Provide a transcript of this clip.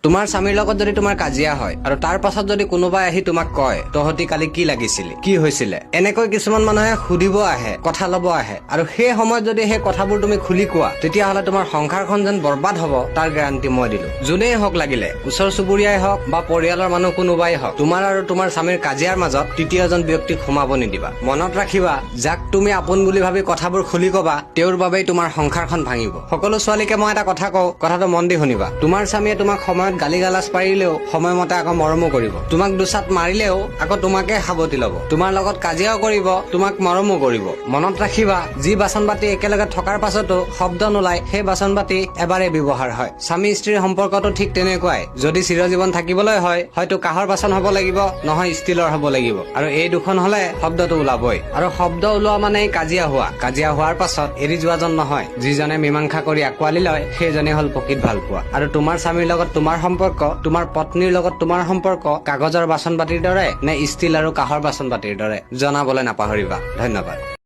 তোমাৰ স্বামীৰ লগত যদি তোমাৰ কাজিয়া হয় আৰু তাৰ পাছত যদি কোনোবাই আহি তোমাক কয় তহঁতি কালি কি লাগিছিলি, কি হৈছিলে, এনেকৈ কিছুমান মানুহে সুধিব আহে, কথা ল'ব আহে, আৰু সেই সময়ত যদি সেই কথাবোৰ তুমি খুলি কোৱা, তেতিয়াহ'লে তোমাৰ সংসাৰখন যেন বৰবাদ হ'ব তাৰ গেৰাণ্টি মই দিলো। যোনেই হওক লাগিলে, ওচৰ চুবুৰীয়াই হওক বা পৰিয়ালৰ মানুহ কোনোবাই হওক, তোমাৰ আৰু তোমাৰ স্বামীৰ কাজিয়াৰ মাজত তৃতীয়জন ব্যক্তিক সোমাব নিদিবা। মনত ৰাখিবা, যাক তুমি আপোন বুলি ভাবি কথাবোৰ খুলি কবা, তেওঁৰ বাবেই তোমাৰ সংসাৰখন ভাঙিব। সকলো ছোৱালীকে মই এটা কথা কওঁ, কথাটো মন দি শুনিবা। তোমাৰ স্বামীয়ে তোমাক সময়ত গালি গালাজ পাৰিলেও সময়মতে আকৌ মৰমো কৰিব। তোমাক দুচাত মাৰিলেও আকৌ তোমাকে সাবতি ল'ব। তোমাৰ লগত কাজিয়াও কৰিব, তোমাক মৰমো কৰিব। মনত ৰাখিবা, যি বাচন বাতি একেলগে থকাৰ পাছতো শব্দ নোলায়, সেই বাচন বাতি এবাৰেই ব্যৱহাৰ হয়। স্বামী স্ত্ৰীৰ সম্পৰ্কটো ঠিক তেনেকুৱাই। যদি চিৰজীৱন থাকিবলৈ হয়, হয়তো কাঁহৰ বাচন হ'ব লাগিব, নহয় ষ্টীলৰ হ'ব লাগিব, আৰু এই দুখন হলে শব্দটো ওলাবই। আৰু শব্দ ওলোৱা মানে কাজিয়া হোৱা। কাজিয়া হোৱাৰ পাছত এৰি যোৱাজন নহয়, যিজনে মীমাংসা কৰি আঁকোৱালি লয়, সেইজনে হল প্ৰকৃত ভাল পোৱা। আৰু তোমাৰ স্বামীৰ লগত তোমাৰ সম্পৰ্ক, তোমাৰ পত্নীৰ লগত তোমাৰ সম্পৰ্ক কাগজৰ বাচন বাতিৰ দৰে নে ষ্টীল আৰু কাঁহৰ বাচন বাতিৰ দৰে, জনাবলৈ নাপাহৰিবা। ধন্যবাদ।